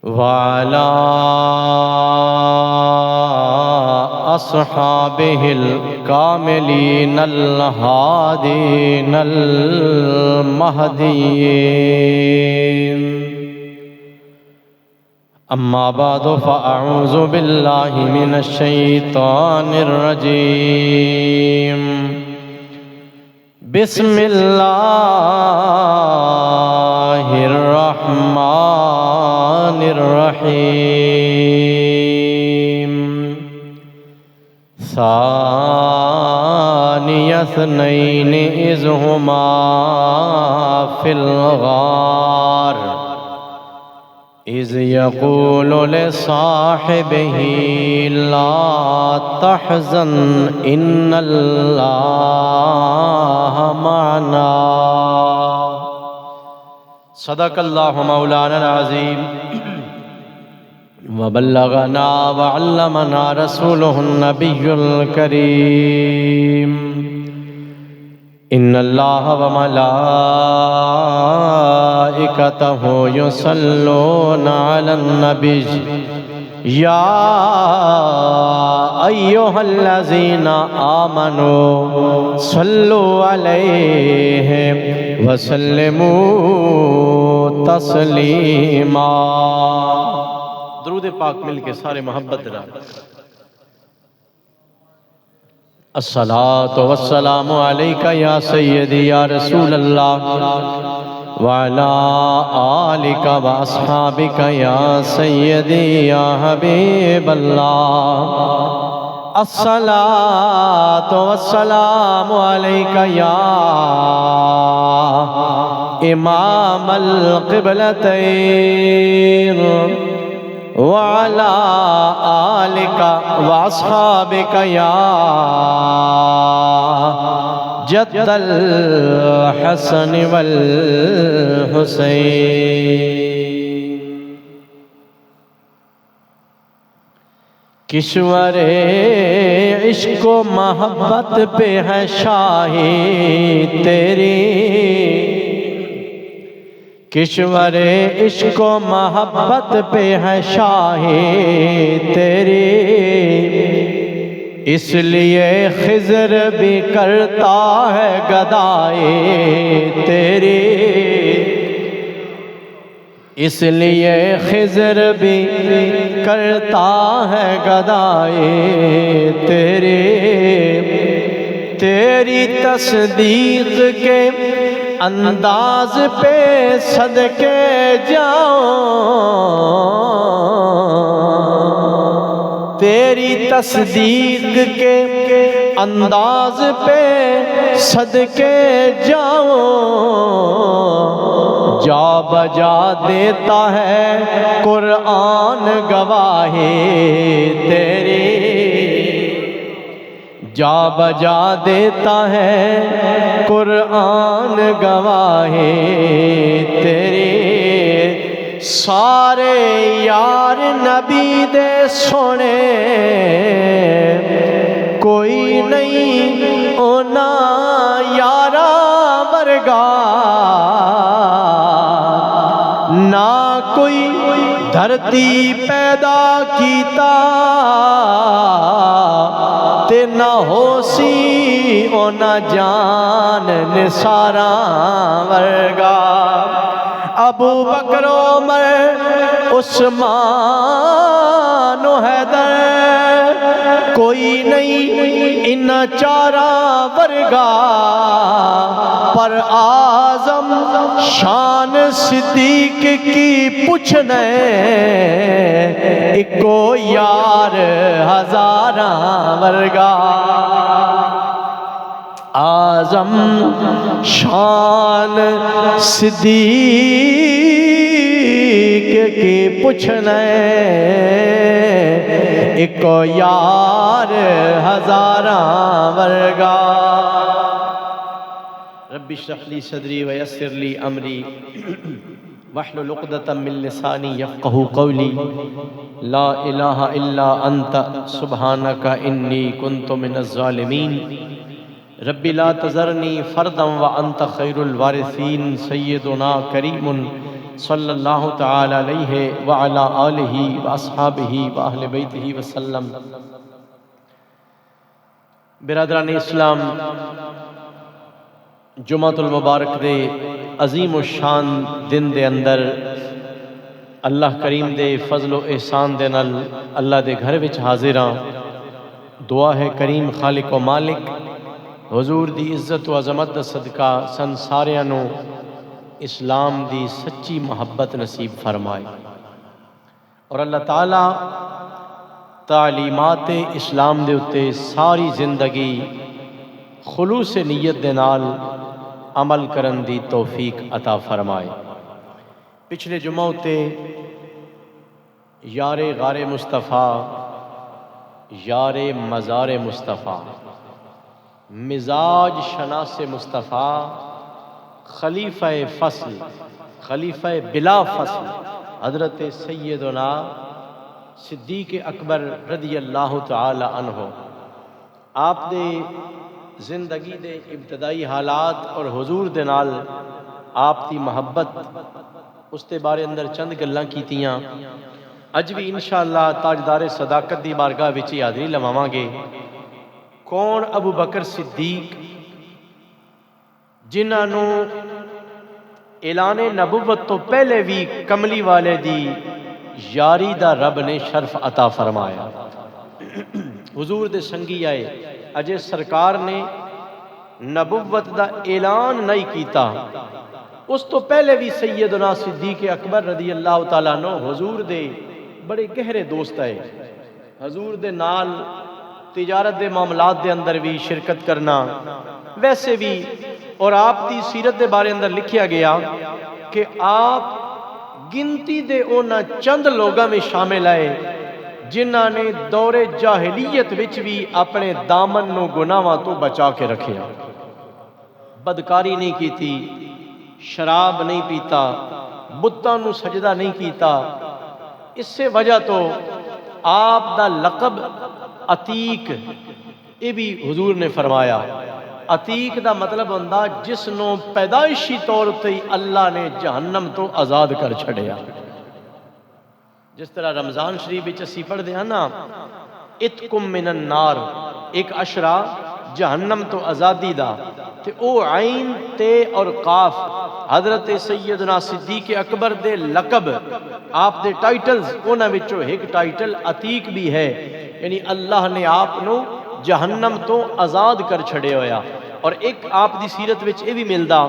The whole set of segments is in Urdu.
وعلى أصحابه الكاملين الهادين المهديين. أما بعد فأعوذ بالله من الشيطان الرجيم. بسم الله الرحمن الرحيم. ثاني اثنين إذ هما في الغار إذ يقول لصاحبه لا تحزن إن الله معنا. صدق الله مولانا العظيم وبلغنا وعلمنا رسوله النبي الكريم. إن الله وملائكته يصلون على النبي يا أيها الذين آمنوا صلوا عليه وسلموا تسلیما. درود پاک مل کے سارے محبت را. الصلاة والسلام علیکہ یا سیدی یا رسول اللہ وعلا آلک و اصحابک یا سیدی یا حبیب اللہ. الصلاة والسلام علیکہ یا امام القبلتین وعلى آلك وأصحابك يا جد الحسن والحسين. کشور عشق و محبت پہ ہے شاہی تیری. کشور عشق و محبت پہ ہے شاہی تیری. اس لیے خضر بھی کرتا ہے گدائی تیری. اس لیے خضر بھی کرتا ہے گدائی تیری. تیری تصدیق کے انداز پہ صدقے جاؤں. تیری تصدیق کے انداز پہ صدقے جاؤں. جا بجا دیتا ہے قرآن گواہی تیری. جا بجا دیتا ہے قرآن گواہی تیری. سارے یار نبی دے سونے کوئی نہیں اونا یارا ورگا. نہ کوئی دھرتی پیدا کیتا تے نہ ہو سی اونا جان نثاراں ورگا. ابو بکر عمر عثمان و حیدر کوئی نہیں ان چاراں ورگا. پر اعظم شان صدیق کی پوچھنے اکو یار ہزاراں ورگا. اعظم شان صدیق کی پوچھنے اکو یار ہزاراں ورگا. رب اشرح لي صدري ويسر لي أمري واحلل عقدة من لساني يفقهوا قولي. لا إله إلا أنت سبحانك إني كنت من الظالمين. رب لا تذرني فردا وأنت خير الوارثين. سيدنا كريم صلی اللہ تعالی علیہ وعلی آلہ واصحابہ واہل بیتہ وسلم۔ برادران اسلام، جمعۃ المبارک دے عظیم و شان دن دے اندر اللہ کریم دے فضل و احسان دے نال اللہ دے گھر وچ حاضر ہاں۔ دعا ہے کریم خالق و مالک حضور دی عزت و عظمت دا صدقہ سن ساریاں نو اسلام دی سچی محبت نصیب فرمائے، اور اللہ تعالی تعلیمات اسلام دے اتے ساری زندگی خلوص نیت دے نال عمل کرن دی توفیق عطا فرمائے۔ پچھلے جمعہ اتے یار غار مصطفیٰ، یار مزار مصطفیٰ، مزاج شناس مصطفیٰ، خلیفہ فصل، خلیفہ بلا فصل حضرت سیدنا صدیق اکبر رضی اللہ تعالی عنہ، آپ دے زندگی دے ابتدائی حالات اور حضور دے نال آپ دی محبت اس دے بارے اندر چند گلاں کیتیاں۔ اج بھی انشاءاللہ تاجدار صداقت دی بارگاہ وچ حاضری لواواں گے۔ کون ابو بکر صدیق جنہاں نو اعلان نبوت تو پہلے بھی کملی والے دی یاری دا رب نے شرف عطا فرمایا۔ حضور دے سنگی آئے اجے سرکار نے نبوت دا اعلان نہیں کیتا، اس تو پہلے بھی سیدنا صدیق اکبر رضی اللہ تعالیٰ عنہ حضور دے بڑے گہرے دوست آئے، حضور دے نال تجارت دے معاملات دے اندر بھی شرکت کرنا، ویسے بھی، اور آپ دی سیرت دے بارے اندر لکھیا گیا کہ آپ گنتی دے اونا چند لوگاں میں شامل آئے جنہاں نے دور جاہلیت وچ بھی اپنے دامن نو گناہاں تو بچا کے رکھیا، بدکاری نہیں کیتی، شراب نہیں پیتا، بتاں نو سجدہ نہیں کیتا۔ اس سے وجہ تو آپ دا لقب عتیق، یہ بھی حضور نے فرمایا۔ عتیق دا مطلب ہوندا جس نو پیدائشی طور تے اللہ نے جہنم تو آزاد کر چھڑیا۔ جس طرح رمضان شریف وچ اسی پڑھ دے ہاں نا، اتکم من النار، ایک اشرا جہنم تو آزادی دا، تے او عین تے اور قاف حضرت سیدنا صدیق اکبر دے لقب، آپ دے ٹائٹلز، انہاں وچوں ایک ٹائٹل عتیق بھی ہے، یعنی اللہ نے آپ نو جہنم تو آزاد کر چھڑے ہویا۔ اور ایک آپ دی سیرت وچ یہ بھی ملدا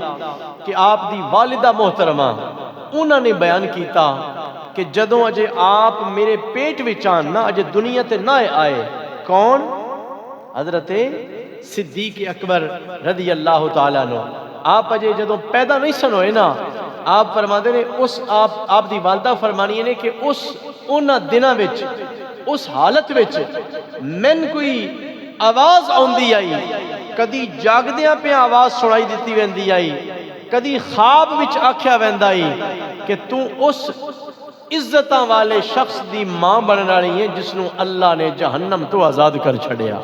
کہ آپ دی والدہ محترمہ انہاں نے بیان کیتا کہ جدوں اجے آپ میرے پیٹ وچ آن نا، اجے دنیا تے نہ آئے، کون؟ حضرت صدیق اکبر رضی اللہ تعالیٰ عنہ۔ آپ اجے جدوں پیدا نہیں سن ہوئے نا، آپ فرماتے نے اس آپ دی والدہ فرمانی نے کہ انہاں دناں وچ، اس حالت وچ من کوئی آواز آندی آئی، کدی جاگدیاں پہ آواز سنائی دیتی ویندی آئی، کدی خواب وچ آکھیا ویندا آئی کہ تو اس عزتاں والے شخص دی ماں بنن والی ہے جس نو اللہ نے جہنم تو آزاد کر چھڑیا۔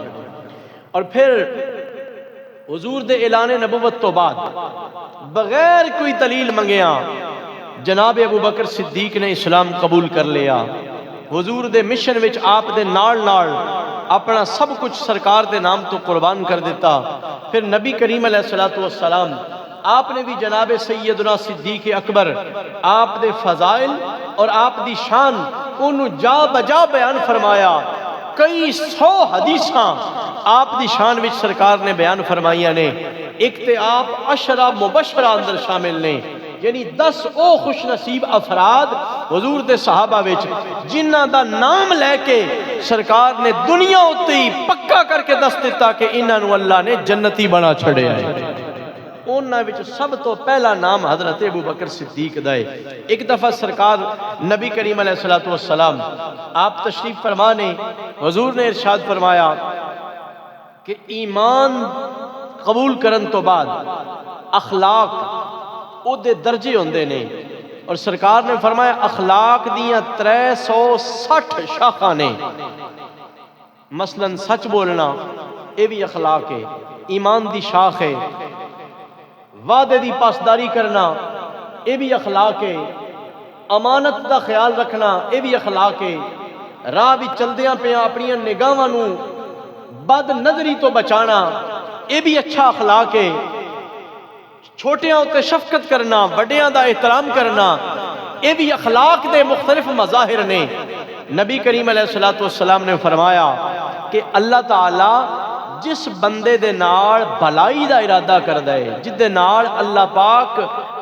اور پھر حضور دے اعلان نبوت تو بعد بغیر کوئی دلیل منگیا جناب ابو بکر صدیق نے اسلام قبول کر لیا۔ حضور دے مشن وچ آپ دے نال نال اپنا سب کچھ سرکار دے نام تو قربان کر دیتا۔ پھر نبی کریم علیہ الصلوۃ والسلام آپ نے بھی جناب سیدنا صدیق اکبر، آپ دے فضائل اور آپ دی شان انہوں جا بجا بیان فرمایا۔ کئی سو حدیثاں آپ دی شان وچ سرکار نے بیان فرمائیاں نے۔ ایک تے آپ عشرہ مبشرہ اندر شامل نے، یعنی 10 او خوش نصیب افراد حضور دے صحابہ وچ جنہاں دا نام لے کے سرکار نے دنیا اتے ہی پکا کر کے دس دیتا کہ انہاں نو اللہ نے جنتی بنا چھڑیا ہے۔ انہاں وچ سب تو پہلا نام حضرت ابو بکر صدیق دا ہے۔ ایک دفعہ سرکار نبی کریم علیہ الصلوۃ والسلام آپ تشریف فرمانے، حضور نے ارشاد فرمایا کہ ایمان قبول کرن تو بعد اخلاق او دے درجے ہوندے نے، اور سرکار نے فرمایا اخلاق دیاں 360 شاخاں نے۔ مثلا سچ بولنا یہ بھی اخلاق ہے، ایمان دی شاخ ہے۔ وعدے دی پاسداری کرنا یہ بھی اخلاق ہے۔ امانت دا خیال رکھنا یہ بھی اخلاق ہے. راہ بھی چلدیاں پیاں اپنی نگاہاں نو بد نظری تو بچانا یہ بھی اچھا اخلاق ہے. چھوٹیاں تے شفقت کرنا، بڑیاں دا احترام کرنا یہ بھی اخلاق دے مختلف مظاہر نے. نبی کریم علیہ الصلوۃ والسلام نے فرمایا کہ اللہ تعالی جس بندے دے نال بھلائی دا ارادہ کردا ہے، جس دے نال اللہ پاک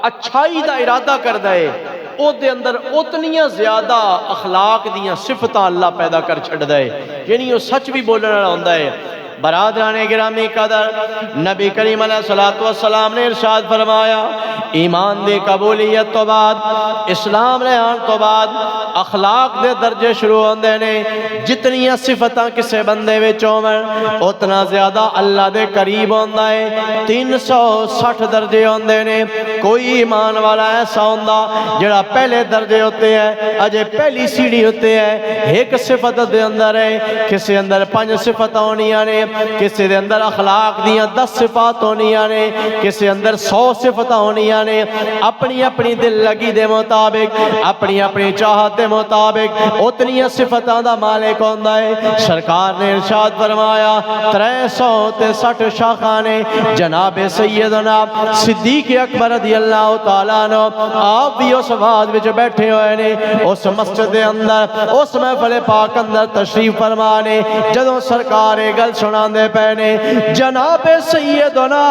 اچھائی دا ارادہ کردا ہے، او دے اندر اتنیاں زیادہ اخلاق دیاں صفتاں اللہ پیدا کر چھڑدا ہے. یعنی وہ سچ بھی بولنے والا ہوندا ہے. برادران گرامی قدر، نبی کریم علیہ الصلوۃ والسلام نے ارشاد فرمایا ایمان دی قبولیت تو بعد، اسلام لے آن تو بعد اخلاق دے درجے شروع ہوندے نے. جتنیاں صفتاں کسے بندے وچ ہون اتنا زیادہ اللہ دے قریب ہوندا ہے. 360 درجے ہوندے نے. کوئی ایمان والا ایسا ہوندا جڑا پہلے درجے ہوتے ہیں، اجے پہلی سیڑھی ہوتے ہیں، ایک صفت دے اندر ہے، کسے اندر 5 صفتاں ہونیاں نے، کسی دے اندر اخلاق دیاں 10 صفات ہونیاں نے، کسی اندر 100 صفتاں ہونیاں نے. اپنی اپنی دل لگی دے مطابق، اپنی اپنی چاہت دے مطابق اتنی صفتاں دا مالک ہوندا ہے. سرکار نے ارشاد فرمایا 360 شاخاں نے. جناب سیدنا صدیق اکبر رضی اللہ تعالیٰ عنہ آپ بھی اس واز وچ بیٹھے ہوئے نے، اس مسجد دے اندر، اس محفل پاک اندر تشریف فرما نے. جدوں سرکار گل سنا دے پہنے، جناب سیدنا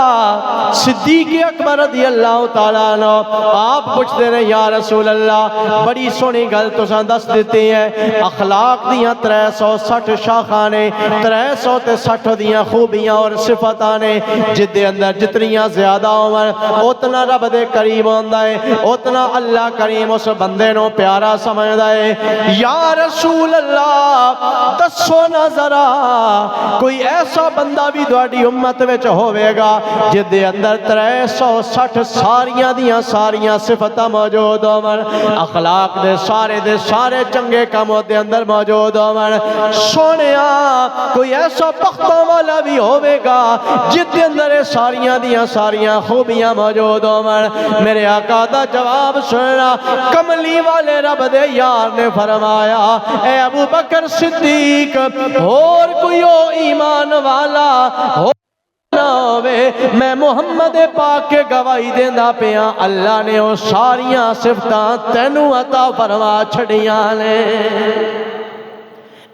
صدیق اکبر رضی اللہ تعالیٰ عنہ آپ پوچھتے رہے یا رسول اللہ بڑی سونی گل تساں دس دیتی ہے، اخلاق دیاں 360 شاخاں نے، 360 دیاں خوبیاں اور صفتاں نے، جس دے اندر جتنیاں زیادہ عمر اتنا رب دے قریب ہوندا ہے، اتنا اللہ کریم اس بندے نو پیارا سمجھدا ہے. یا رسول اللہ دسو نا ذرا کوئی ایسا بندہ بھی دوڑی امت وچ ہوئے گا جس دے اندر 360 ساریاں دیاں ساریاں صفتاں موجود ہون، اخلاق دے سارے چنگے کاموں دے اندر موجود ہون. سونیا کوئی ایسا بختوں والا بھی ہوئے گا جس دے اندر ساریاں دیاں ساریاں خوبیاں موجود ہون. میرے آقا دا جواب سننا، کملی والے رب دے یار نے فرمایا اے ابو بکر صدیق اور کوئی ایمان والا ہو نہ ہوئے، میں محمد پاک کے گواہی دینا پیاں اللہ نے وہ ساریاں صفتاں تینوں عطا فرما چھڑیاں نے.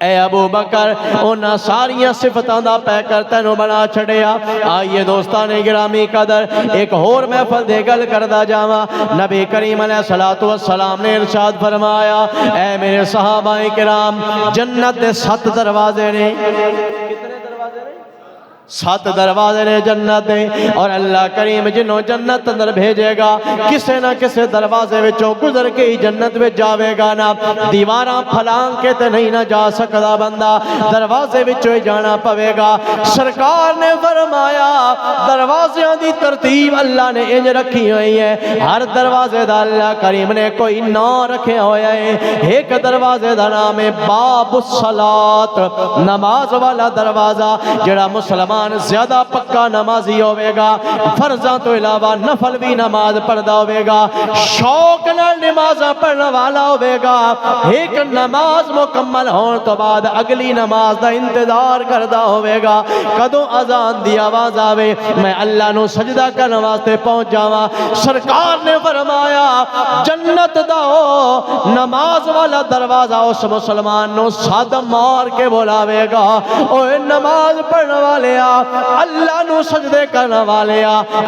اے ابو بکر انہاں ساریاں صفتاں دا پیکر تینوں بنا چھڑیا. آئیے دوستان گرامی قدر ایک اور محفل دے گل کردا جاواں. نبی کریم علیہ الصلوۃ والسلام نے ارشاد فرمایا اے میرے صحابہ کرام جنت دے 7 دروازے نے. کتنے دروازے نے؟ 7 دروازے نے جنت دے، اور اللہ کریم جنوں جنت اندر بھیجے گا کسے نہ کسے دروازے وچوں گزر کے ہی جنت وچ جاوے گا. نا دیواراں پھلان کے تے نہیں نہ جا سکدا بندہ، دروازے وچوں ہی جانا پوے گا. سرکار نے فرمایا دروازیاں دی ترتیب اللہ نے انج رکھی ہوئی ہے، ہر دروازے دا اللہ کریم نے کوئی نام رکھے ہویا ہے. ایک دروازے دا نام ہے باب الصلاۃ، نماز والا دروازہ. جڑا مسلمان زیادہ پکا نمازی ہوئے گا، فرضاں تو علاوہ نفل بھی نماز پڑھدا ہوئے گا، شوق نال نماز پڑھنے والا ہوئے گا، ایک نماز مکمل ہون تو بعد اگلی نماز دا انتظار کردا ہوئے گا کدوں اذان دی آواز آوے میں اللہ نو سجدہ کرنے واسطے پہنچ جاواں. سرکار نے فرمایا جنت دا نماز والا دروازہ اس مسلمان نو صدم مار کے بلاوے گا، اوے نماز پڑھنے والے اللہ نو سجدے کرنے والے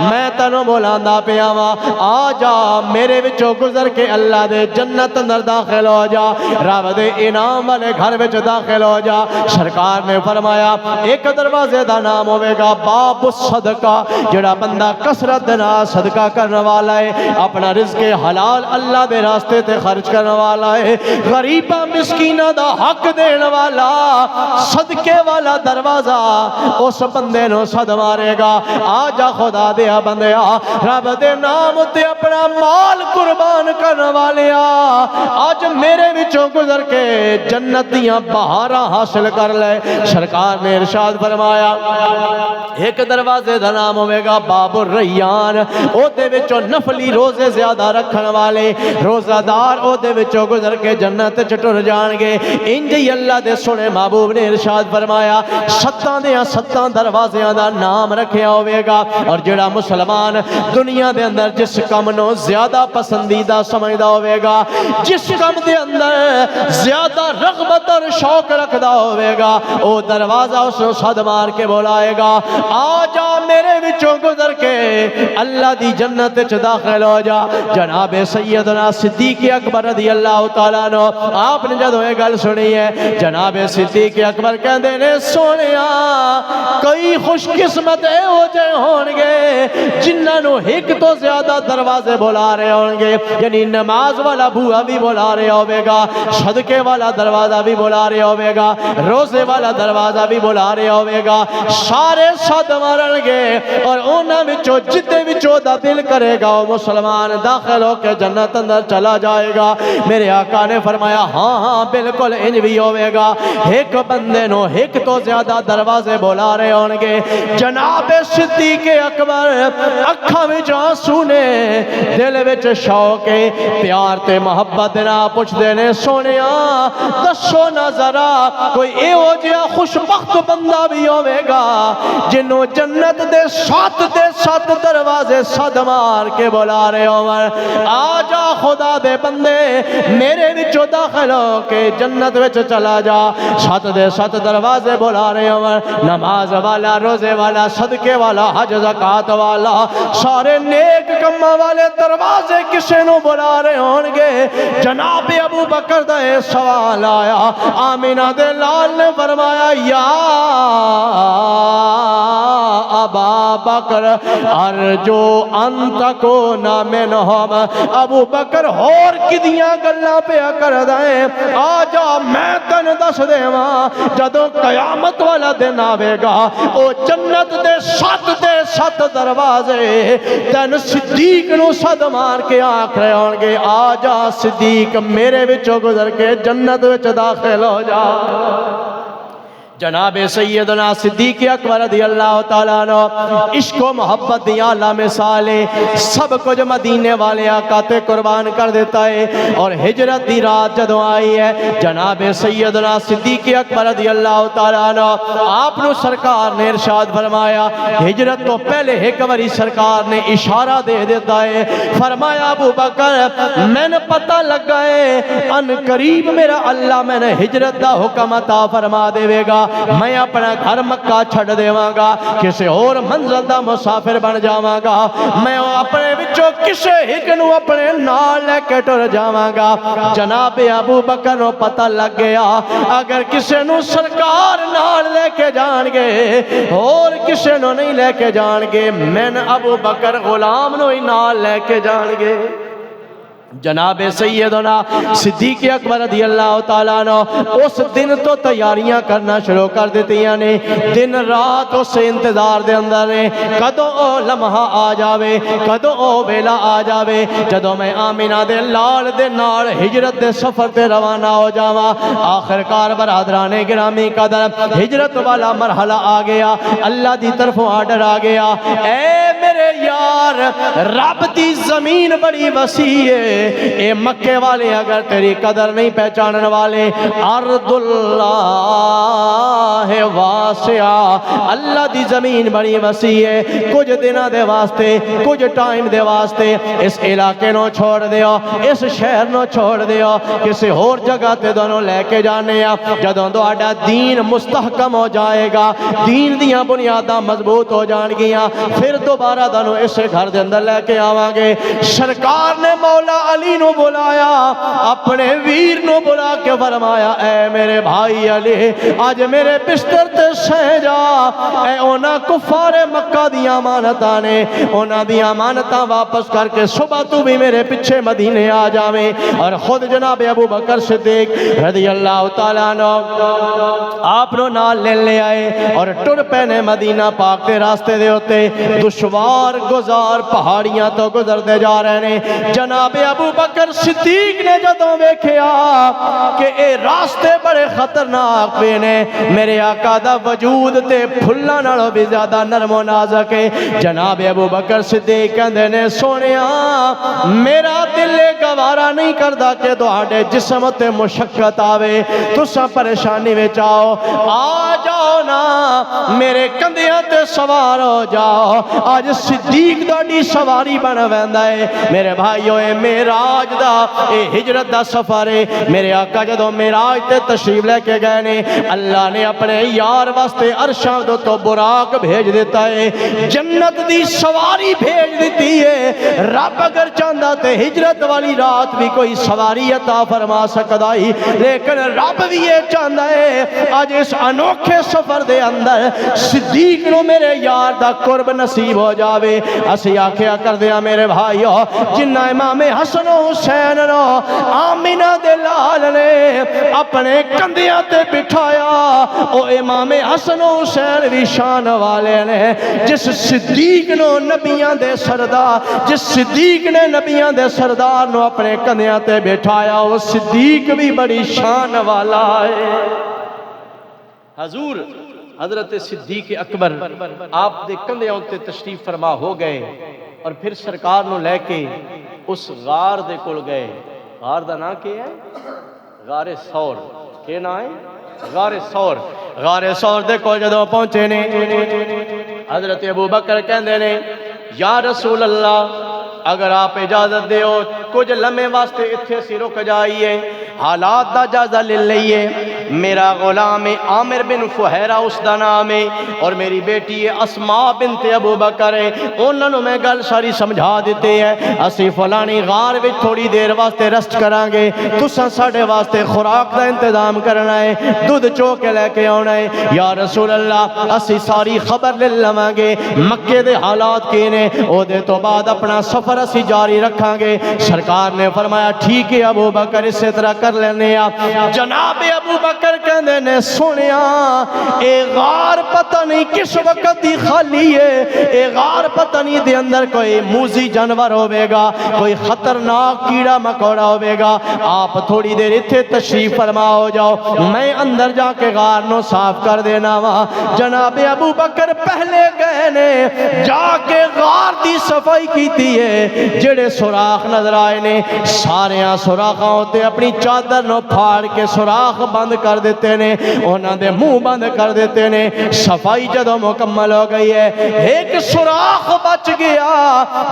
میں تینوں بلاندا پیا وا، آ جا میرے وچوں گزر کے اللہ دے جنت اندر داخل ہو جا، رب دے انعام والے گھر وچ داخل ہو جا. سرکار نے فرمایا ایک دروازے دا نام ہوے گا باب الصدقہ، جڑا بندہ کثرت دے نال صدقہ کرنے والا ہے، اپنا رزق حلال اللہ دے راستے تے خرچ کرنے والا ہے، غریباں مسکیناں دا حق دین والا، صدقے والا دروازہ اس بندے نو صد مارے گا آ جا خدا دیا بندیا رب دے نام تے اپنا مال قربان کرنے والیا آج میرے وچوں گزر کے جنت دیاں بہاراں حاصل کر لے سرکار نے ارشاد فرمایا ایک دروازے دا نام ہوئے گا باب الریان او دے وچوں نفلی روزے زیادہ رکھن والے روزہ دار او دے وچوں گزر کے جنت چٹر جان گے انج ہی اللہ دے سنے محبوب نے ارشاد فرمایا ستاں دیاں ستاں دروازیاں دا نام رکھیا ہوئے گا اور جڑا مسلمان دنیا دے اندر جس کم نو زیادہ پسندیدہ سمجھدا ہوئے گا جس کم دے اندر زیادہ رغبت اور شوق رکھدا ہوئے گا او دروازہ اس نو صد مار کے بلائے گا آ جا میرے وچوں گزر کے اللہ دی جنت وچ داخل ہو جا جناب سیدنا صدیق اکبر رضی اللہ تعالیٰ عنہ آپ نے جدوں یہ گل سنی ہے جناب صدیق اکبر کہندے نے سونیا کئی خوش قسمت اے ہو جائے ہون گے جنہاں نو ایک تو زیادہ دروازے بلا رہے ہون گے یعنی نماز والا بوہا بھی بلا رہے ہوے گا صدقے والا دروازہ بھی بلا رہے ہوے گا روزے والا دروازہ بھی بلا رہے ہوے گا سارے صد مارن گے اور انہاں وچوں جتے وچوں دا دل کرے گا وہ مسلمان داخل ہو کے جنت اندر چلا جائے گا میرے آقا نے فرمایا ہاں ہاں بالکل انج بھی ہوے گا ایک بندے نو ایک تو زیادہ دروازے بلا رہے ہون گے جناب صدیق اکبر اکھاں وچ آنسو نے دل وچ شوق پیار تے محبت نال پوچھدے نے سونیا دسو نہ ذرا کوئی ایہو جہا خوش بخت بندہ بھی ہوے گا جنوں جنت دے سات دروازے صد مار کے بلا رہے ہون آ جا خدا دے بندے میرے وچوں داخل ہو کے جنت وچ چلا جا سات دروازے بلا رہے ہون نماز والا روزے والا صدقے والا حج زکات والا سارے نیک کماں والے دروازے کسے نو بلا رہے ہون گے جناب ابو بکر دا سوال آیا آمینہ دے لال نے فرمایا یا ابا بکر ارجو انت کو نامنہم ابو بکر اور کدیاں گلاں پیا کر دائیں آجا میں تن دس دے ماں جدو قیامت والا دن آوے گا او جنت دے سات دروازے تن صدیق نو صد مار کے آنکھ رہے ہونگے آجا صدیق میرے وچوں گزر کے جنت وچ داخل ہو جا جناب سیدنا صدیق اکبر رضی اللہ تعالیٰ عنہ عشق و محبت دی اعلیٰ مثالیں سب کچھ مدینے والے آقا تے قربان کر دیتا ہے اور ہجرت دی رات جدوں آئی ہے جناب سیدنا صدیق اکبر رضی اللہ تعالیٰ عنہ آپ نو سرکار نے ارشاد فرمایا ہجرت تو پہلے ایک باری سرکار نے اشارہ دے دیتا ہے فرمایا ابو بکر میں نے پتہ لگا ہے ان قریب میرا اللہ میں نے ہجرت دا حکم عطا فرما دے گا میں اپنا گھر مکہ چھڑ دیواں گا کسی اور منزل دا مسافر بن جاواں گا میں اپنے وچوں کسے ایک نو اپنے نال لے کے ٹر جاواں گا جناب ابو بکر نو پتہ لگ گیا اگر کسے نو سرکار نال لے کے جان گے اور کسے نو نہیں لے کے جان گے میں ابو بکر غلام نو ہی نال لے کے جان گے جناب سیدنا صدیق اکبر رضی اللہ تعالیٰ عنہ اس دن تو تیاریاں کرنا شروع کر دیتی نے دن رات اس انتظار دے اندر نے کدوں او لمحہ آ جاوے کدوں او ویلا آ جاوے جدوں میں آمینہ دے لال دے نال ہجرت دے سفر تے روانہ ہو جاواں آخر کار برادران گرامی قدر ہجرت والا مرحلہ آ گیا اللہ دی طرفوں آرڈر آ گیا اے میرے یار رب دی زمین بڑی وسیع ہے اے مکے والے اگر تیری قدر نہیں پہچانن والے ارض اللہ واسعہ اللہ دی زمین بڑی وسیع ہے کچھ دنوں دے واسطے کچھ ٹائم دے واسطے اس علاقے نو چھوڑ دیو اس شہر نو چھوڑ دیو کسی اور جگہ تے دونوں لے کے جانے جدوں تہاڈا دین مستحکم ہو جائے گا دین دیاں بنیاداں مضبوط ہو جان گیاں پھر دوبارہ دونوں اس گھر دے اندر لے کے آواں گے سرکار نے مولا علی نو بلایا، اپنے ویر نو بلا کے فرمایا اے میرے بھائی علی آج میرے بستر تے سہ جا، اے اونا کفار مکہ دی امانتاں نے، اونا دی امانتاں واپس کر کے صبح تو بھی میرے پیچھے مدینے آ جاویں۔ اور خود جناب ابو بکر صدیق رضی اللہ تعالیٰ عنہ آپ نو نال لے آئے اور ٹر پینے مدینہ پاک دے راستے دے ہوتے دشوار گزار پہاڑیاں تو گزرتے جا رہے ہیں۔ جناب ابو بکر صدیق نے جدوں ویکھیا کہ اے راستے بڑے خطرناک پے نے، میرے آقا دا وجود تے پھلاں نالوں بھی زیادہ نرم و نازک ہے، جناب ابو بکر صدیق کہندے نے سونیا میرا دل گوارا نہیں کردا کہ تہاڈے جسم تے مشقت آوے، تساں پریشانی وچ آؤ، آ جاؤ نا میرے کندھیاں تے سوار ہو جاؤ، آج صدیق دی سواری بن ویندا ہے۔ میرے بھائیو اے معراج دا اے ہجرت دا سفر ہے، میرے آقا جدوں معراج تے تشریف لے کے گئے نے اللہ نے اپنے یار واسطے عرشاں تو براق بھیج دیتا ہے، جنت دی سواری بھیج دیتی ہے۔ رب اگر چاہندا تے ہجرت والی رات بھی کوئی سواری عطا فرما سکدا ہی، لیکن رب بھی یہ چاہندا ہے آج اس انوکھے سفر دے اندر صدیق نو میرے یار دا قرب نصیب ہو جاوے۔ اسی آکھیا کردیاں میرے بھائیو جنہ امام حسن و حسین نو آمینہ دے لال نے اپنے کندھیاں تے بٹھایا، او امام حسن و حسین بھی شان والے نے، جس صدیق نو نبیاں دے سردار، جس صدیق نے نبیاں دے سردار نو اپنے کندھیاں تے بٹھایا، وہ صدیق بھی بڑی شان والا ہے۔ حضور حضرت صدیق اکبر آپ دے کندھیاں تے تشریف فرما ہو گئے اور پھر سرکار نو لے کے اس غار دے کول گئے۔ غار دا نام کیا ہے؟ غار ثور۔ کیا نام ہے؟ غار ثور۔ غار ثور دے کول جدوں پہنچے نے حضرت ابو بکر کہندے نے یا رسول اللہ اگر آپ اجازت دیو کچھ لمحے واسطے اتھے سی رک جائیے، حالات دا جائزہ لے لئیے۔ میرا غلام عامر بن فہیرہ اس دا نام ہے اور میری بیٹی اسماء بنت ابو بکر ہے، انہوں میں گل ساری سمجھا دیتے ہیں، اسی فلانی غار وچ تھوڑی دیر واسطے رسٹ کران گے، تساں ساڈے واسطے خوراک دا انتظام کرنا ہے، دودھ چو کے لے کے آنا ہے۔ یا رسول اللہ اسی ساری خبر لے لواں گے مکے دے حالات کے نے، او دے تو بعد اپنا سفر اسی جاری رکھاں گے۔ سرکار نے فرمایا ٹھیک ہے ابو بکر اسی طرح کر لینے آپ۔ جناب ابو بکر کہندے نے سنیا اے غار پتہ نہیں کس وقت دی خالی ہے، اے غار پتہ نہیں دے اندر کوئی موذی جانور ہوے گا، کوئی خطرناک کیڑا مکوڑا ہوے گا، آپ تھوڑی دیر اتھے تشریف فرما ہو جاؤ، میں اندر جا کے غار نو صاف کر دینا وا۔ جناب ابو بکر پہلے گئے نے جا کے غار دی صفائی کیتی ہے، جڑے سوراخ نظر آئے نے ساریاں سوراخاں ہوتے اپنی چادر نو پھاڑ کے سوراخ بند کر دیتے نے، انہاں دے منہ بند کر دیتے نے۔ صفائی جدوں مکمل ہو گئی ہے ایک سوراخ بچ گیا،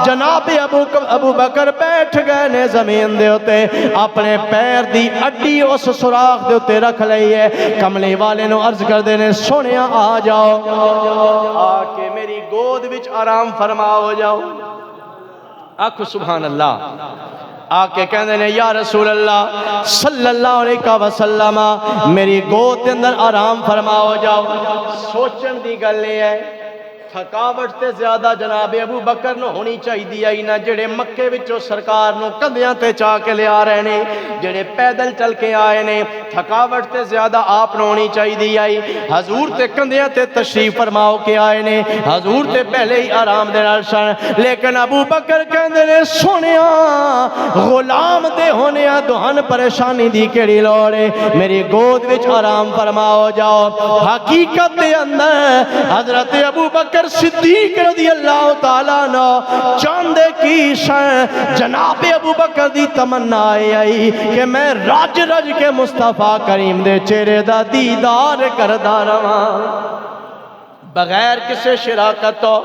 جناب ابو بکر بیٹھ گئے نے زمین دے ہوتے، اپنے پیر دی اڈی اس سوراخ دے ہوتے رکھ لئی ہے، کملی والے نو عرض کر دینے سونیا آ جاؤ، آ کے میری گود وچ آرام فرما ہو جاؤ۔ آکھو سبحان اللہ۔ آکے کہندے نے یا رسول اللہ صلی اللہ علیہ وسلم میری گود کے اندر آرام فرما ہو جاؤ۔ سوچن دی گل ہے تھکاوٹ تے زیادہ جناب ابو بکر نو ہونی چاہیے آئی نہ، جڑے مکے وچوں سرکار نو کندھیاں تے چا کے لے آ رہے نے، جڑے پیدل چل کے آئے نے، تھکاوٹ تے زیادہ آپ نو ہونی چاہیے آئی۔ حضور تے کندھیاں تے تشریف فرماؤ کے آئے نے، حضور تے پہلے ہی آرام دے نال سن، لیکن ابو بکر کہندے نے سنیا غلام دے ہونیا دہن پریشانی دی کیڑی لوڑ ہے، میری گود وچ آرام فرما ہو جاؤ۔ حقیقت دے اندر حضرت ابو بکر صدیق رضی اللہ تعالیٰ عنہ چاندے کی شان جناب ابو بکر دی تمنا آئی کہ میں رج رج کے مصطفیٰ کریم دے چہرے دا دیدار کردا رہاں، بغیر کسے شراکت تو،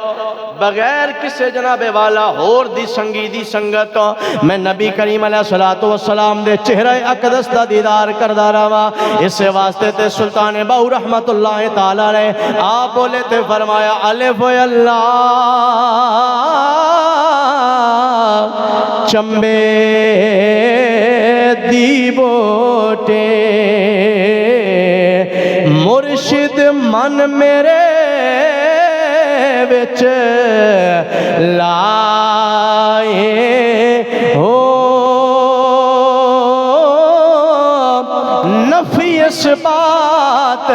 بغیر کسے جناب والا ہور دی سنگی دی سنگت تو، میں نبی کریم علیہ الصلوۃ والسلام دے چہرہ اقدس دا دیدار کردا رہاں۔ اس واسطے تے سلطان باؤ رحمت اللہ تعالی نے آپ بولے تے فرمایا الف اللہ چمبے دی بوٹے مرشد من میرے وچ لائے ہو نفی اس بات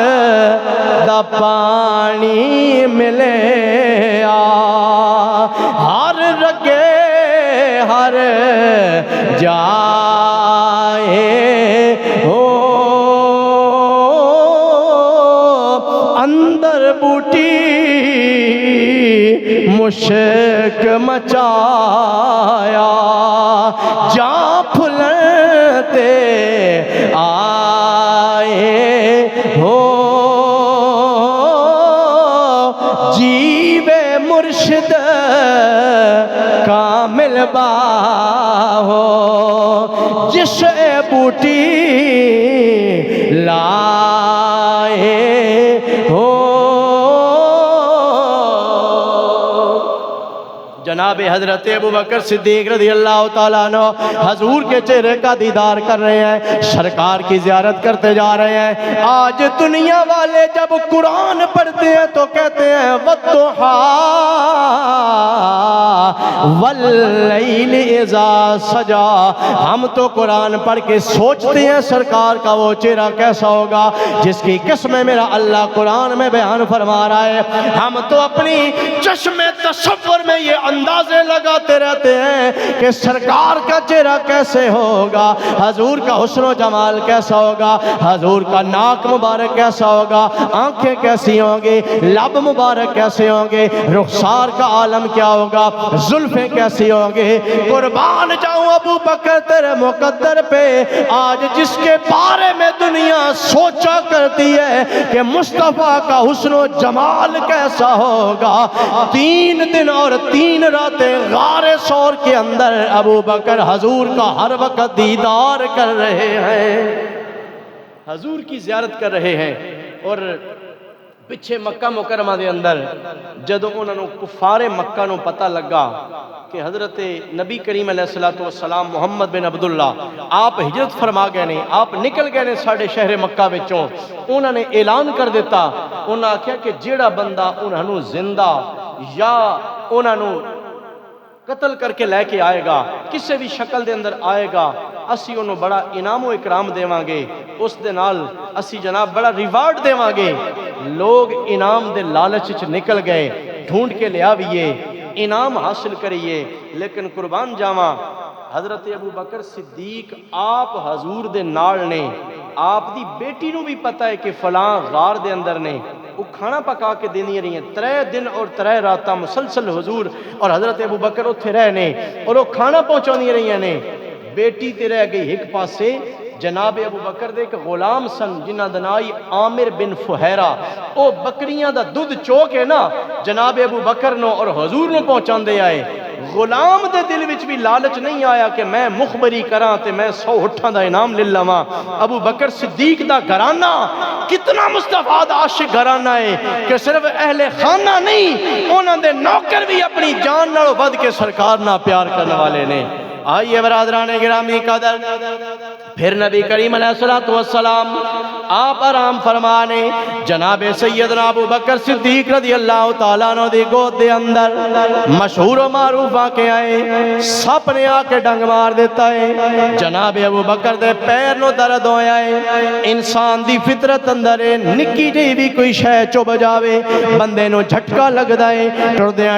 دا پانی ملے ہر رگے ہر جائے ہو اندر بوٹی مشک مچایا جاں پھلتے آئے ہو جیوے مرشد کامل باہو جس بوٹی لائے ہو جناب حضرت ابو بکر صدیق رضی اللہ تعالیٰ عنہ حضور کے چہرے کا دیدار کر رہے ہیں، سرکار کی زیارت کرتے جا رہے ہیں۔ آج دنیا والے جب قرآن پڑھتے ہیں تو کہتے ہیں وَالضُّحَىٰ وَاللَّيْلِ إِذَا سَجَىٰ، ہم تو قرآن پڑھ کے سوچتے ہیں سرکار کا وہ چہرہ کیسا ہوگا جس کی قسمیں میرا اللہ قرآن میں بیان فرما رہا ہے۔ ہم تو اپنی چشم تصور میں یہ اندازے لگاتے رہتے ہیں کہ سرکار کا چہرہ کیسے ہوگا، حضور کا حسن و جمال کیسا ہوگا، حضور کا ناک مبارک کیسا ہوگا، آنکھیں کیسی ہوں گی، لب مبارک کیسے ہوں گے، رخسار کا عالم کیا ہوگا، زلفیں کیسی ہوں گے۔ قربان جاؤں ابو بکر تیرے مقدر پہ، آج جس کے بارے میں دنیا سوچا کرتی ہے کہ مصطفیٰ کا حسن و جمال کیسا ہوگا، 3 دن اور 3 راتیں غار ثور کے اندر ابو بکر حضور کا ہر وقت دیدار کر رہے ہیں، حضور کی زیارت کر رہے ہیں۔ اور پچھے مکہ مکرمہ دے اندر جدوں انہوں نے کفار مکہ نو پتہ لگا کہ حضرت نبی کریم علیہ السلام محمد بن عبداللہ آپ ہجرت فرما گئے نے، آپ نکل گئے نے ساڑھے شہر مکہ وچوں، انہوں نے اعلان کر دیتا، انہوں نے کہا کہ جیڑا بندہ انہوں نے زندہ یا انہوں نے قتل کر کے لے کے آئے گا، کسی بھی شکل دے اندر آئے گا، اسی انہوں بڑا انعام و اکرام دیواں گے، اس دے نال اسی جناب بڑا ریوارڈ دیواں گے۔ لوگ انعام دے لالچ وچ نکل گئے، ڈھونڈ کے لے آویے، انعام حاصل کریے، لیکن قربان جاواں حضرت ابو بکر صدیق آپ حضور دے نال نے، آپ دی بیٹی نو بھی پتہ ہے کہ فلاں غار دے اندر نے، وہ کھانا پکا کے دینی رہی ہیں، 3 دن اور 3 راتاں مسلسل حضور اور حضرت ابو بکر اتھے رہنے اور وہ کھانا پہنچانی رہی ہیں نے۔ بیٹی تے رہ گئی ایک پاسے، جناب ابو بکر دے ایک غلام سن جنہ دنائی عامر بن فہیرہ، او بکریاں دا دودھ چوک ہے نا، جناب ابو بکر نو اور حضور نو پہنچان دے آئے۔ غلام دے دل وچ بھی لالچ نہیں آیا کہ میں مخبری کراں تے میں 100 اٹھاں دا انعام لے لواں۔ ابو بکر صدیق دا گھرانہ کتنا مصطفیٰ دا عاشق گھرانہ ہے کہ صرف اہل خانہ نہیں، انہاں دے نوکر بھی اپنی جان نال ود کے سرکار نہ پیار کرنے والے نے۔ آئیے برادران گرامی قدر، پھر نبی کریم علیہ السلام آپ آرام فرمانے جناب سیدنا ابو بکر صدیق رضی اللہ تعالیٰ عنہ دی گود دے اندر مشہور و معروف آکے آئے، سپ نے آکے ڈنگ مار دیتا ہے، جناب ابو بکر دے پیر نو درد ہویا ہے۔ انسان دی فطرت اندر نکی جی بھی کوئی شے چوب جاوے بندے نو جھٹکا لگ دائے،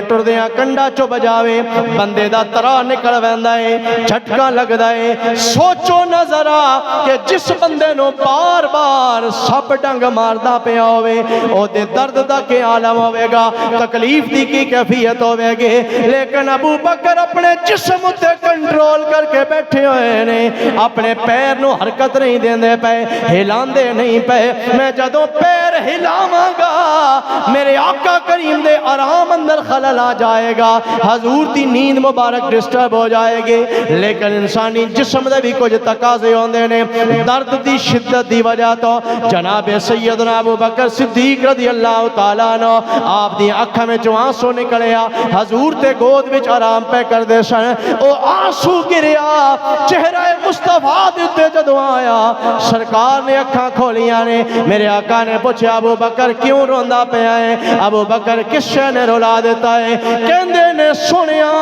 ٹردیاں کنڈا چوب جاوے بندے دا ترا نکل ویندا ہے، جھٹکا لگ دائے۔ سوچو نظر کہ جس بندے نو بار بار سپ ڈنگ ماردا پیا ہوئے او دے درد دا کے عالم ہوئے گا، تکلیف دی کی کیفیت ہوئے گے، لیکن ابو بکر اپنے جسم تے کنٹرول کر کے بیٹھے ہوئے نے، اپنے پیر نو حرکت نہیں دیندے پے، ہلان دے نہیں پے۔ میں جدوں پیر ہلاواں گا میرے آقا کریم دے آرام اندر خلل آ جائے گا، حضور دی نیند مبارک ڈسٹرب ہو جائے گی، لیکن انسانی جسم دے بھی کچھ تقاضے روندے نے درد دی شدت دی وجہ تو جناب سیدنا ابو بکر صدیق رضی اللہ تعالیٰ عنہ آپ دی اکھاں وچ آنسو نکلیا حضور تے گود وچ آرام پہ کر دے سن او آنسو گریا چہرہ مصطفیٰ دے تے جدوں آیا سرکار نے اکھاں کھولیاں نے میرے آقا نے پوچھا ابو بکر کیوں روندا پیا ہے ابو بکر کس شے نے رولا دیتا ہے کہندے نے سنیا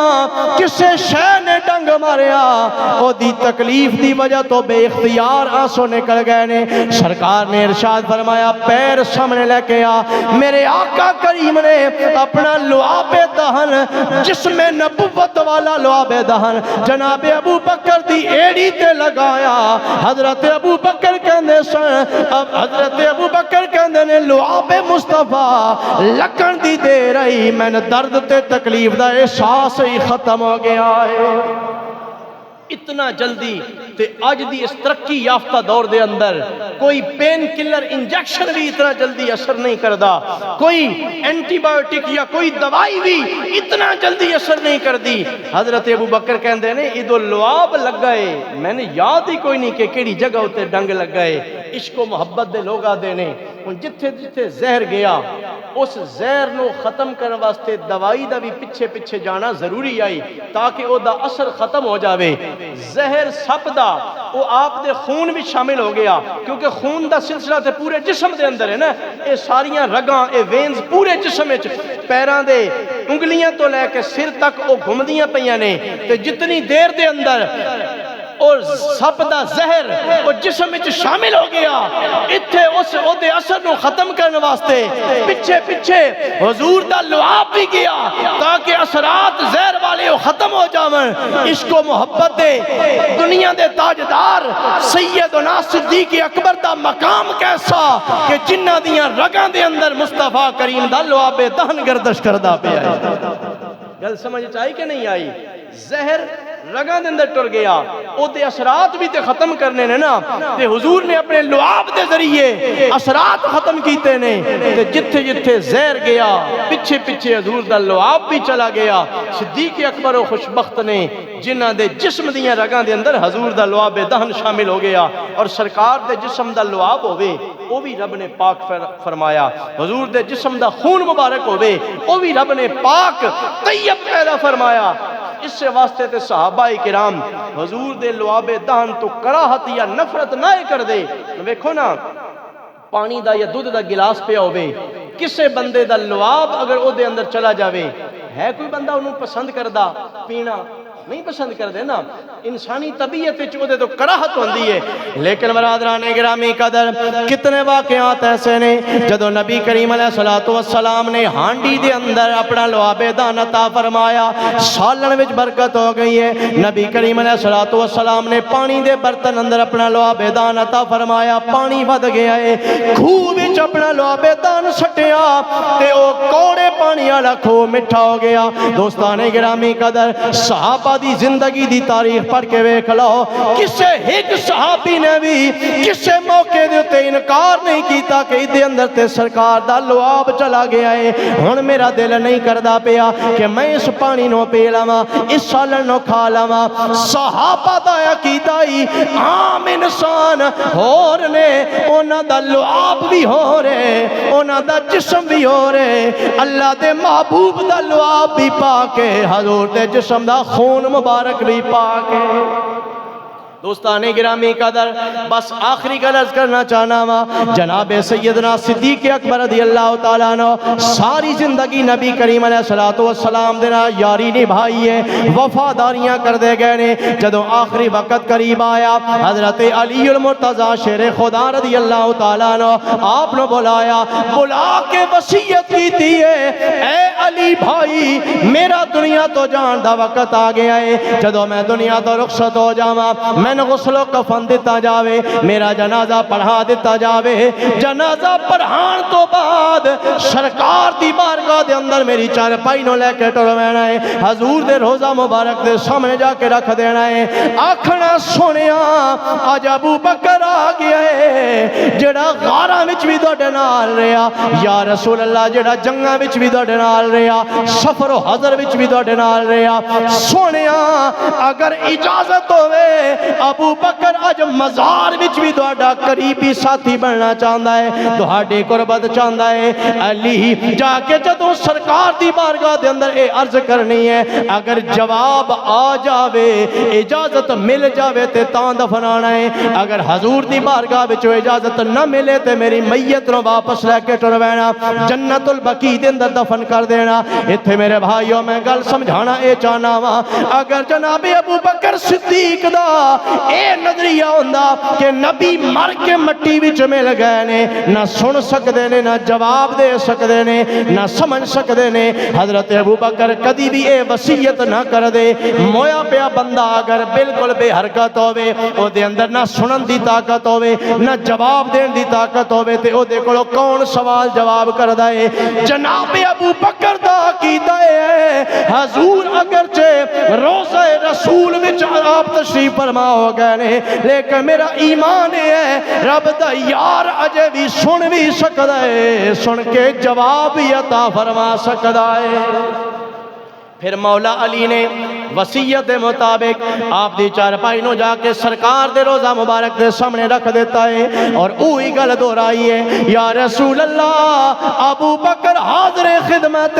کسے شے نے ڈنگ ماریا او دی تکلیف دی وجہ تو بے اختیار آنسو نکل گئے نے سرکار نے ارشاد فرمایا پیر سامنے لے کے آ میرے آقا کریم نے اپنا لعاب دہن جسم نبوت والا لعاب دہن جناب ابو بکر دی ایڑی تے لگایا حضرت ابو بکر کہندے سن حضرت ابو بکر کہندے نے لعاب مصطفیٰ لکن دی دے رہی میں نے درد تے تکلیف دا احساس ہی ختم ہو گیا ہے اتنا جلدی تے آج دی اس ترقی یافتہ دور دے اندر کوئی پین کلر انجیکشن بھی اتنا جلدی اثر نہیں کردا کوئی اینٹی بائیوٹک یا کوئی دوائی بھی اتنا جلدی اثر نہیں کردی حضرت ابو بکر کہندے نے ادو لعاب لگ گئے میں نے یاد ہی کوئی نہیں کہ کیڑی جگہ ہوتے ڈنگ لگ گئے عشق و محبت دے لوگا دینے جتھے جتھے زہر گیا اس زہر نو ختم کرنے واسطے دوائی دا بھی پیچھے پیچھے جانا ضروری آئی تاکہ او دا اثر ختم ہو جاوے زہر سپ دا وہ آپ دے خون بھی شامل ہو گیا کیونکہ خون دا سلسلہ تے پورے جسم دے اندر ہے نا اے ساریاں رگاں اے وینز پورے جسم وچ پیراں دے انگلیاں تو لے کے سر تک او گھمدیاں پیاں نے تے جتنی دیر دے اندر اور سپ دا زہر وہ جسم وچ شامل ہو گیا اتھے اس دے اثر نو ختم کرنے واسطے پچھے پچھے حضور دا لعاب بھی گیا تاکہ اثرات زہر والے ختم ہو جاون عشق و محبت دے دنیا دے تاجدار سیدنا صدیق اکبر دا مقام کیسا کہ جنہ دیاں رگاں دے اندر مصطفیٰ کریم دا لعاب دہن گردش کردہ پہ آئی گل سمجھ آئی کہ نہیں آئی زہر رگاں دے اندر ٹر گیا او دے اثرات بھی تے ختم کرنے نے نا تے حضور نے اپنے لعاب دے ذریعے اثرات ختم کیتے نے تے جتھے جتھے زہر گیا پچھے پچھے حضور دا لعاب بھی چلا گیا صدیق اکبر و خوشبخت نے جنہ دے جسم دیاں رگاں دے اندر حضور دا لعاب دہن شامل ہو گیا اور سرکار دے جسم دا لعاب ہوئے او بھی رب نے پاک فرمایا حضور دے جسم دا خون مبارک ہوئے او بھی رب نے پاک طیب پیدا فرمایا اس سے واسطے تے صحابہ کرام حضور دے لعاب دہن تو کراہت یا نفرت نہ کر دے ویکھو نا پانی دا یا دودھ دا گلاس پیا ہوئے کسے بندے دا لعاب اگر او دے اندر چلا جاوے ہے کوئی بندہ انہوں پسند کردہ پینا نہیں پسند کر دے نا انسانی طبیعت چودے تو کراہت ہوندی ہے لیکن برادران گرامی قدر کتنے واقعات ایسے نے جدو نبی کریم علیہ السلام نے ہانڈی دے اندر اپنا لعاب دہن عطا فرمایا سالن وچ برکت ہو گئی ہے نبی کریم علیہ السلام نے پانی دے برتن اندر اپنا لعاب دہن عطا فرمایا پانی ود گیا ہے کھوہ وچ اپنا لعاب دہن سٹیا تے او کوڑے پانی والا کھوہ مٹھا ہو گیا دوستان گرامی قدر صحابہ دی زندگی دی تاریخ پڑھ کے ویکھ لو کسے ایک صحابی نے بھی کسے موقع دے تے انکار نہیں کیتا کہ دے اندر تے سرکار دا لعاب چلا گیا ہے ہن میرا دل نہیں کردا پیا کہ میں اس پانی نو پی لواں اس سالن نو کھا لواں صحابہ دا عقیدہ ہی عام انسان ہور نے انہاں دا لعاب بھی ہو رہے انہاں دا جسم بھی ہو رہے اللہ دے محبوب دا لعاب بھی پاک ہے حضور دے جسم دا خون مبارک بھی پاک ہے دوستان گرامی قدر بس آخری غرض کرنا چاہنا وا جناب سیدنا صدیق اکبر رضی اللہ تعالیٰ عنہ ساری زندگی نبی کریم علیہ السلام دینا یاری نبھائی ہے وفاداریاں کر دے گئے نے جدو آخری وقت قریب آیا حضرت علی المرتضی شیر خدا رضی اللہ تعالیٰ عنہ آپ نے بلایا بلا کے وصیت کی تھی اے علی بھائی میرا دنیا تو جان دا وقت آ گیا ہے جدو میں دنیا تو رخصت ہو جاواں میں نے غسل و کفن دیتا جاوے میرا جنازہ پڑھا دیتا جاوے جنازہ پڑھان تو بعد سرکار دی بارگاہ دے اندر میری چارپائی نو لے کے ٹروانا ہے حضور دے روزہ مبارک دے سامنے جا کے رکھ دینا ہے آکھنا سنیا آج ابو بکر آ گیا ہے جڑا غاراں وچ بھی تواڈے نال رہیا یا رسول اللہ جڑا جنگاں وچ بھی تواڈے نال رہیا سفر و حضر وچ بھی تواڈے نال رہیا سونیا اگر اجازت ہوے ابو بکر اج مزار وچ بھی تواڈا قریبی ساتھی بننا چاہندا ہے تہاڈی قربت چاہندا ہے علی جا کے جدوں سرکار دی بارگاہ دے اندر اے عرض کرنی ہے اگر جواب آ جاوے اجازت مل جاوے تے تاں دفنانا ہے اگر حضور دی بارگاہ وچوں اجازت نہ ملے تے میری میت نو واپس لے کے ٹر وینا جنت البقیع دے اندر دفن کر دینا ایتھے میرے بھائیو میں گل سمجھانا اے چاہنا وا اگر جناب ابو بکر صدیق دا اے نظریہ ہوندا کہ نبی مر کے مٹی وچ مل گئے نے نہ سن سکدے نے نہ جواب دے سکدے نے نہ سمجھ سکدے نے حضرت ابو بکر کدی بھی اے وصیت نہ کر دے مویا پیا بندہ اگر بالکل بے حرکت ہوے او دے اندر نہ سنن دی طاقت ہوے نہ جواب دین دی طاقت ہوے تے او دے کولوں کون سوال جواب کردا ہے جناب ابو بکر دا عقیدہ ہے حضور اگرچہ روضہ رسول وچ آپ تشریف فرما ہو گئے نے لیکن میرا ایمان ہے رب دا یار اجے بھی سن بھی سکدا ہے سن کے جواب بھی عطا فرما سکدا ہے پھر مولا علی نے وصیت مطابق آپ دی چارپائی نو جا کے سرکار دے روزہ مبارک دے سامنے رکھ دیتا ہے اور اوہی گل دہرائی ہے یا رسول اللہ ابو بکر حاضر خدمت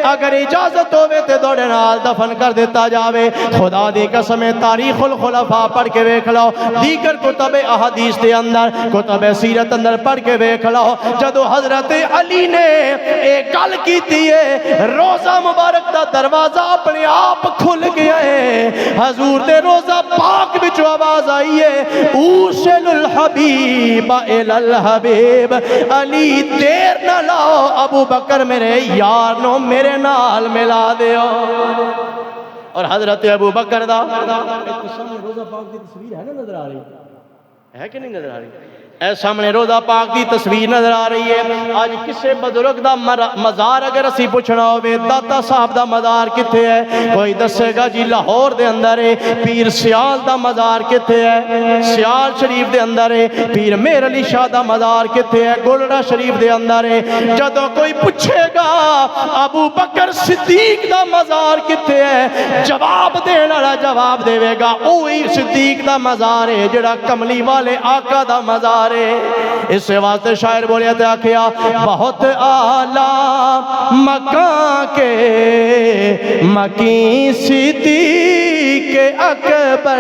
اگر اجازت ہوے تے دوڑے نال دفن کر دیتا جاوے خدا دی قسم تاریخ الخلفاء پڑھ کے ویکھ لو دیگر کتب احادیث دے اندر کتب سیرت اندر پڑھ کے ویکھ لو جدو حضرت علی نے ایک گل کیتی ہے روزہ مبارک دا دروازہ اپنے آپ کھل گیا ہے حضور دے روزہ پاک بچو آواز آئی ہے اوصل الحبیب الی الحبیب علی دیر نہ لاؤ ابو بکر میرے یار نو میرے نال ملا دیو اور حضرت ابو بکر دا روزہ پاک دی تصویر ہے نا نظر آ رہی ہے کہ نہیں نظر آ رہی اے سامنے روزہ پاک دی تصویر نظر آ رہی ہے آج کسے بزرگ دا مزار اگر اسی پوچھنا ہوئے داتا صاحب دا مزار کتے ہے کوئی دسے گا جی لاہور دے اندر ہے پیر سیال دا مزار کتے ہے سیال شریف دے اندر ہے پیر میر علی شاہ دا مزار کتے ہے گولڑا شریف دے اندر ہے جدو کوئی پوچھے گا ابو بکر صدیق دا مزار کتے ہے جواب دینا والا جواب دے گا اوہی صدیق دا مزار ہے جڑا کملی والے آقا دا مزار اس سے واسطے شاعر بولیا تھا کیا بہت اعلیٰ مکان کے مکین صدیق اکبر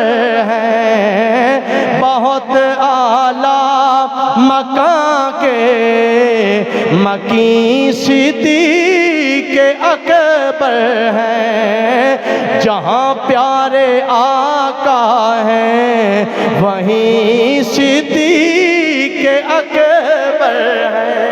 ہے بہت اعلیٰ مکان کے مکین صدیق اکبر ہے جہاں پیارے آقا ہیں وہیں صدیق اکبر ہے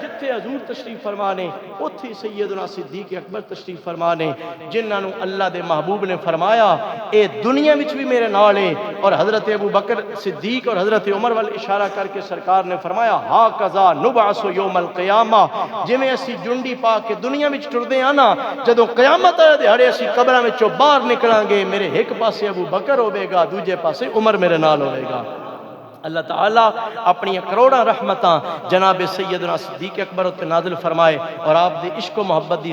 جتھے حضور تشریف فرمانے اتھی سیدنا صدیق اکبر تشریف فرمانے جنہاں نو اللہ دے محبوب نے فرمایا اے دنیا وچ بھی میرے نال ہے اور حضرت ابو بکر صدیق اور حضرت عمر وال اشارہ کر کے سرکار نے فرمایا ہا قضا نبعث یوم القیامہ جویں اسی جنڈی پا کے دنیا وچ ٹردے ہاں نا جدوں قیامت دے دہاڑے اسی قبراں وچوں باہر نکلاں گے میرے ایک پاسے ابو بکر ہوے گا دوجے پاسے عمر میرے نال ہوے گا اللہ تعالیٰ اپنی کروڑاں رحمتاں جناب سیدنا صدیق اکبر تے نازل فرمائے اور آپ دے عشق و محبت دی